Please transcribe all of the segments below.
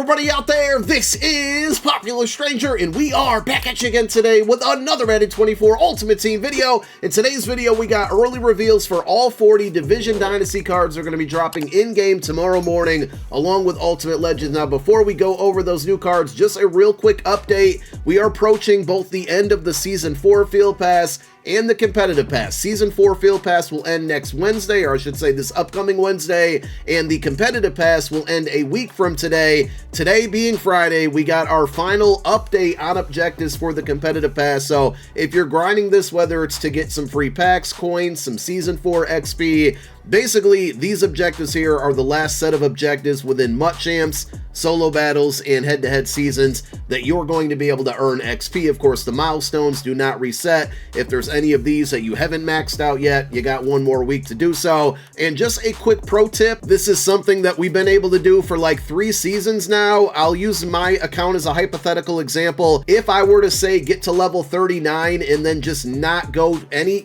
everybody out there? This is Popular Stranger, and we are back at you again today with another Madden 24 Ultimate Team video. In today's video, we got early reveals for all 40 Division Dynasty cards that are going to be dropping in-game tomorrow morning, along with Ultimate Legends. Now, before we go over those new cards, just a real quick update. We are approaching both the end of the Season 4 Field Pass and the Competitive Pass. Season 4 Field Pass will end next Wednesday, or I should say this upcoming Wednesday, and the Competitive Pass will end a week from today. Today being Friday, we got our final update on objectives for the Competitive Pass. So if you're grinding this, whether it's to get some free packs, coins, some Season 4 XP, basically, these objectives here are the last set of objectives within MUT Champs, solo battles, and head-to-head seasons that you're going to be able to earn XP. Of course, the milestones do not reset. If there's any of these that you haven't maxed out yet, you got one more week to do so. And just a quick pro tip, this is something that we've been able to do for like 3 seasons now. I'll use my account as a hypothetical example. If I were to say get to level 39 and then just not go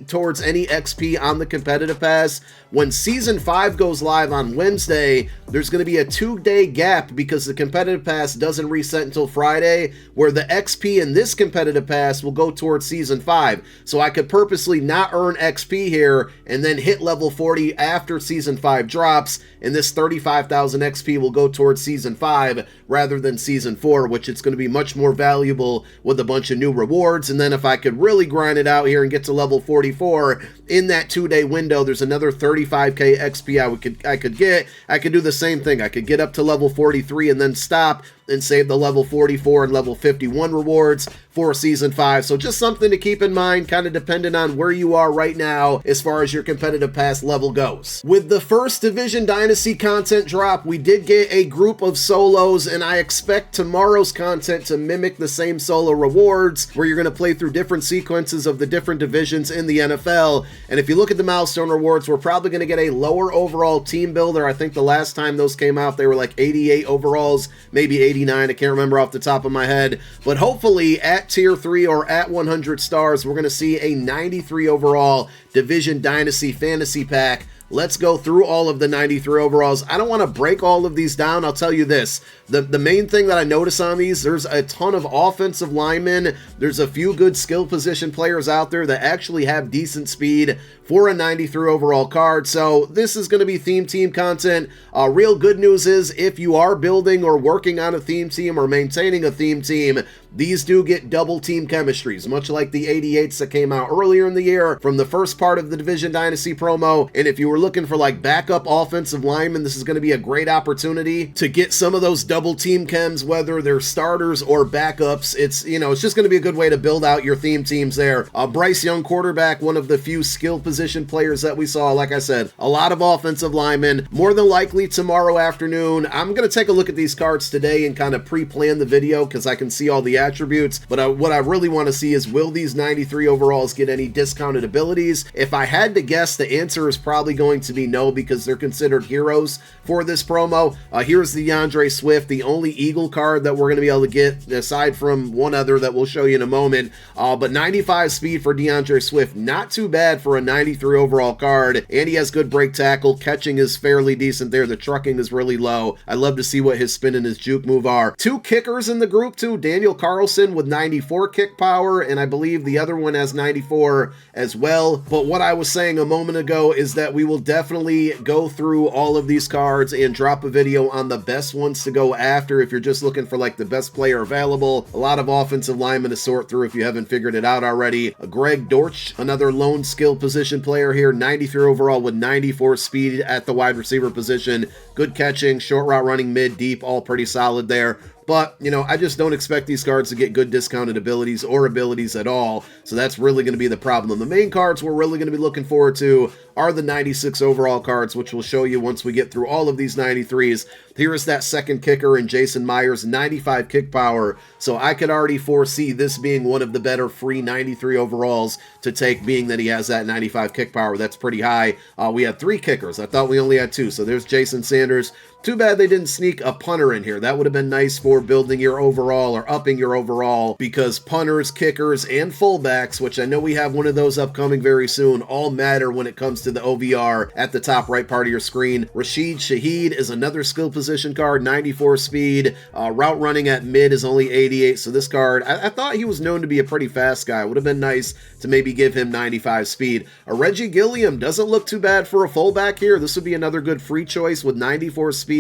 towards any XP on the Competitive Pass, when Season 5 goes live on Wednesday, there's going to be a 2-day gap because the Competitive Pass doesn't reset until Friday, where the XP in this Competitive Pass will go towards Season 5. So I could purposely not earn XP here and then hit level 40 after Season 5 drops, and this 35,000 XP will go towards Season 5 rather than Season 4, which it's going to be much more valuable with a bunch of new rewards. And then if I could really grind it out here and get to level 44, in that 2-day window, there's another 35k XP I could get. I could do the same thing. I could get up to level 43 and then stop and save the level 44 and level 51 rewards for Season 5. So just something to keep in mind, kind of dependent on where you are right now as far as your Competitive Pass level goes. With the first Division Dynasty content drop, we did get a group of solos, and I expect tomorrow's content to mimic the same solo rewards, where you're going to play through different sequences of the different divisions in the NFL. And if you look at the milestone rewards, we're probably going to get a lower overall team builder. I think the last time those came out, they were like 88 overalls, maybe 89. I can't remember off the top of my head. But hopefully at Tier 3 or at 100 stars, we're going to see a 93 overall Division Dynasty Fantasy Pack. Let's go through all of the 93 overalls. I don't want to break all of these down. I'll tell you this. The main thing that I notice on these, there's a ton of offensive linemen. There's a few good skill position players out there that actually have decent speed for a 93 overall card. So this is going to be theme team content. Real good news is if you are building or working on a theme team or maintaining a theme team, these do get double team chemistries, much like the 88s that came out earlier in the year from the first part of the Division Dynasty promo. And if you were looking for like backup offensive linemen, this is going to be a great opportunity to get some of those double team chems, whether they're starters or backups. It's just going to be a good way to build out your theme teams there. Bryce Young, quarterback, one of the few skill position players that we saw. Like I said, a lot of offensive linemen. More than likely tomorrow afternoon, I'm going to take a look at these cards today and kind of pre-plan the video because I can see all the attributes. But what I really want to see is, will these 93 overalls get any discounted abilities? If I had to guess, the answer is probably going to be no, because they're considered heroes for this promo. Here's the DeAndre Swift, the only Eagle card that we're going to be able to get, aside from one other that we'll show you in a moment. But 95 speed for DeAndre Swift, not too bad for a 93 overall card, and he has good break tackle. Catching is fairly decent there. The trucking is really low. I love to see what his spin and his juke move are. 2 kickers in the group too. Daniel Carlson with 94 kick power, and I believe the other one has 94 as well. But what I was saying a moment ago is that we will definitely go through all of these cards and drop a video on the best ones to go after if you're just looking for like the best player available. A lot of offensive linemen to sort through if you haven't figured it out already. Greg Dortch, another lone skill position player here, 93 overall with 94 speed at the wide receiver position. Good catching, short route running, mid, deep, all pretty solid there. But, I just don't expect these cards to get good discounted abilities or abilities at all. So that's really going to be the problem. The main cards we're really going to be looking forward to are the 96 overall cards, which we'll show you once we get through all of these 93s. Here is that second kicker in Jason Myers, 95 kick power. So I could already foresee this being one of the better free 93 overalls to take, being that he has that 95 kick power. That's pretty high. We had 3 kickers. I thought we only had 2. So there's Jason Sanders. Too bad they didn't sneak a punter in here. That would have been nice for building your overall or upping your overall, because punters, kickers, and fullbacks, which I know we have one of those upcoming very soon, all matter when it comes to the OVR at the top right part of your screen. Rashid Shaheed is another skill position card, 94 speed. Route running at mid is only 88, so this card, I thought he was known to be a pretty fast guy. Would have been nice to maybe give him 95 speed. A Reggie Gilliam doesn't look too bad for a fullback here. This would be another good free choice with 94 speed.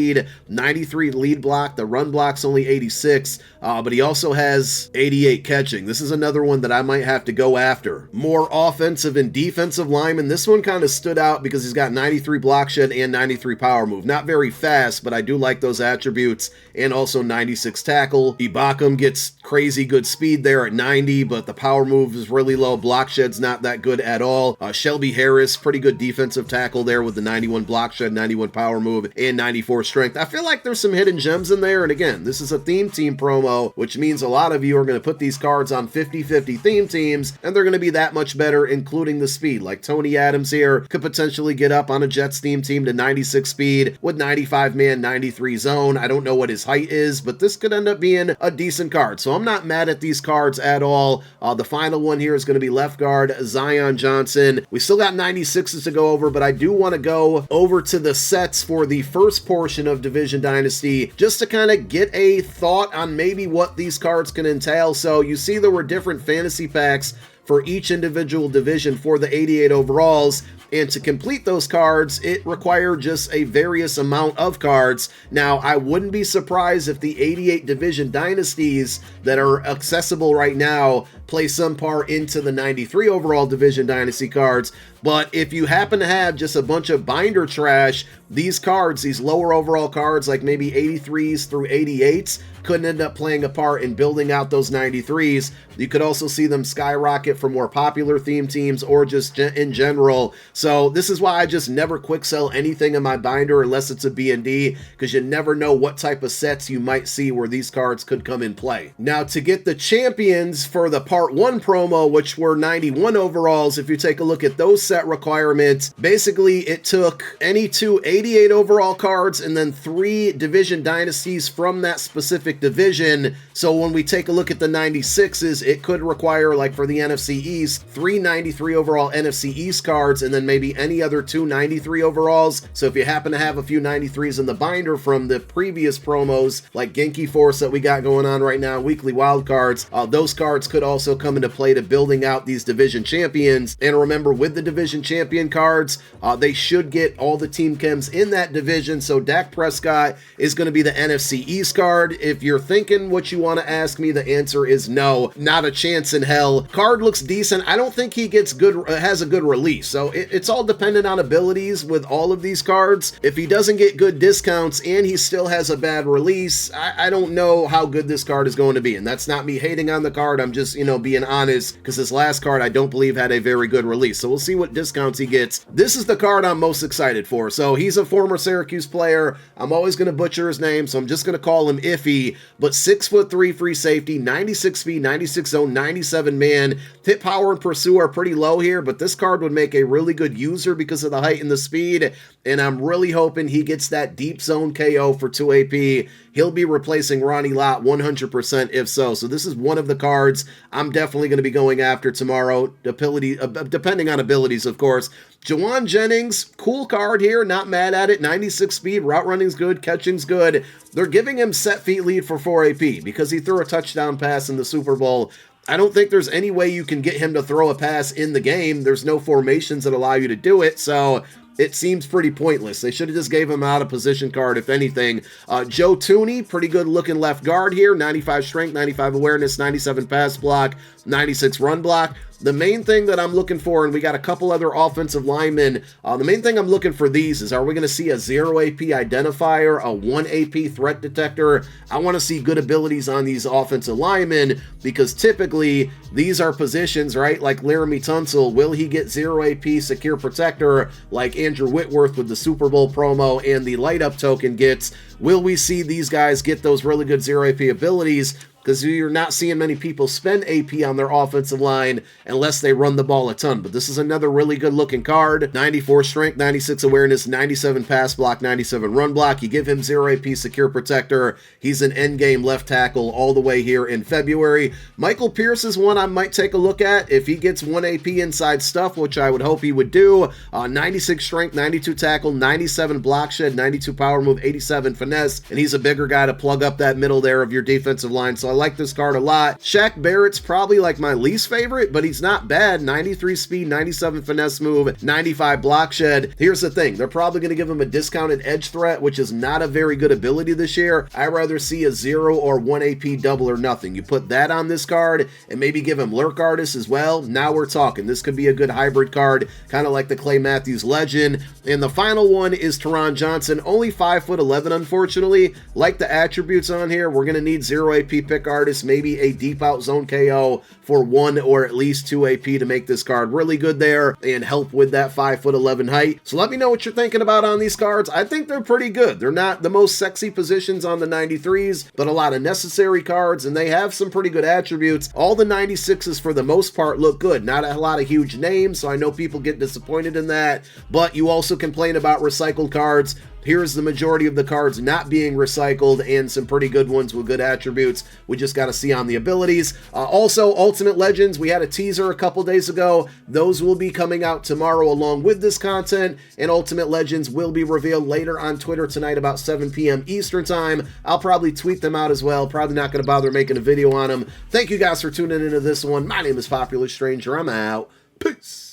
93 lead block. The run block's only 86, but he also has 88 catching. This is another one that I might have to go after. More offensive and defensive lineman. This one kind of stood out because he's got 93 block shed and 93 power move. Not very fast, but I do like those attributes, and also 96 tackle. Ibakam gets crazy good speed there at 90, but the power move is really low. Block shed's not that good at all. Shelby Harris, pretty good defensive tackle there with the 91 block shed, 91 power move, and 94 strength. I feel like there's some hidden gems in there, and again, this is a theme team promo, which means a lot of you are going to put these cards on 50-50 theme teams, and they're going to be that much better, including the speed. Like Tony Adams here could potentially get up on a Jets theme team to 96 speed with 95 man, 93 zone. I don't know what his height is, but this could end up being a decent card, so I'm not mad at these cards at all. The final one here is going to be left guard Zion Johnson. We still got 96s to go over, but I do want to go over to the sets for the first portion of Division Dynasty, just to kind of get a thought on maybe what these cards can entail. So you see there were different fantasy packs for each individual division for the 88 overalls, and to complete those cards, it required just a various amount of cards. Now, I wouldn't be surprised if the 88 Division Dynasties that are accessible right now play some part into the 93 overall Division Dynasty cards. But if you happen to have just a bunch of binder trash, these cards, these lower overall cards, like maybe 83s through 88s, could end up playing a part in building out those 93s. You could also see them skyrocket for more popular theme teams or just in general. So this is why I just never quick sell anything in my binder unless it's a B&D, because you never know what type of sets you might see where these cards could come in play. Now, to get the champions for the part 1 promo, which were 91 overalls, if you take a look at those set requirements, basically it took any 2 88 overall cards and then 3 Division Dynasties from that specific division. So when we take a look at the 96s, it could require, like for the NFC East, 3 93 overall NFC East cards and then maybe any other 2 93 overalls. So if you happen to have a few 93s in the binder from the previous promos, like Genki Force that we got going on right now, weekly wild cards, those cards could also come into play to building out these division champions. And remember, with the division champion cards, they should get all the team chems in that division. So Dak Prescott is going to be the NFC East card. If you're thinking what you want to ask me, the answer is no, not a chance in hell. Card looks decent. I don't think he gets good, has a good release. So it's all dependent on abilities with all of these cards. If he doesn't get good discounts and he still has a bad release, I don't know how good this card is going to be. And that's not me hating on the card. I'm just, being honest, because this last card I don't believe had a very good release. So we'll see what discounts he gets. This is the card I'm most excited for. So he's a former Syracuse player. I'm always going to butcher his name, so I'm just going to call him Iffy, but 6'3" free safety, 96 speed, 96 zone, 97 man. Hit power and pursue are pretty low here, but this card would make a really good user because of the height and the speed, and I'm really hoping he gets that deep zone KO for 2 AP. He'll be replacing Ronnie Lott 100% if so. So this is one of the cards I'm definitely going to be going after tomorrow, depending on abilities, of course. Jawan Jennings, cool card here, not mad at it. 96 speed, route running's good, catching's good. They're giving him set feet lead for 4 AP because he threw a touchdown pass in the Super Bowl. I don't think there's any way you can get him to throw a pass in the game. There's no formations that allow you to do it, so it seems pretty pointless. They should have just gave him out a position card, if anything. Joe Tooney, pretty good looking left guard here. 95 strength, 95 awareness, 97 pass block, 96 run block. The main thing that I'm looking for, and we got a couple other offensive linemen, the main thing I'm looking for these is, are we going to see a 0 AP identifier, a 1 AP threat detector? I want to see good abilities on these offensive linemen, because typically these are positions, right? Like Laramie Tunsil, will he get 0 AP secure protector like Andrew Whitworth with the Super Bowl promo and the light up token gets? Will we see these guys get those really good 0 AP abilities? because you're not seeing many people spend AP on their offensive line unless they run the ball a ton. But this is another really good looking card. 94 strength, 96 awareness, 97 pass block, 97 run block. You give him 0 AP secure protector. He's an endgame left tackle all the way here in February. Michael Pierce is one I might take a look at if he gets 1 AP inside stuff, which I would hope he would do. 96 strength, 92 tackle, 97 block shed, 92 power move, 87 finesse, and he's a bigger guy to plug up that middle there of your defensive line. So I like this card a lot. Shaq Barrett's probably like my least favorite, but he's not bad. 93 speed, 97 finesse move, 95 block shed. Here's the thing. They're probably going to give him a discounted edge threat, which is not a very good ability this year. I'd rather see a 0 or 1 AP double or nothing. You put that on this card and maybe give him Lurk Artist as well. Now we're talking. This could be a good hybrid card, kind of like the Clay Matthews Legend. And the final one is Teron Johnson, only 5'11", unfortunately. Like the attributes on here, we're going to need 0 AP pick artist, maybe a deep out zone KO for 1 or at least 2 AP to make this card really good there and help with that 5'11" height. So let me know what you're thinking about on these cards. I think they're pretty good. They're not the most sexy positions on the 93s, but a lot of necessary cards, and they have some pretty good attributes. All the 96s for the most part look good. Not a lot of huge names, so I know people get disappointed in that, but you also complain about recycled cards. Here's the majority of the cards not being recycled and some pretty good ones with good attributes. We just got to see on the abilities. Also, Ultimate Legends, we had a teaser a couple days ago. Those will be coming out tomorrow along with this content, and Ultimate Legends will be revealed later on Twitter tonight about 7 p.m. Eastern Time. I'll probably tweet them out as well. Probably not going to bother making a video on them. Thank you guys for tuning into this one. My name is Popular Stranger. I'm out. Peace.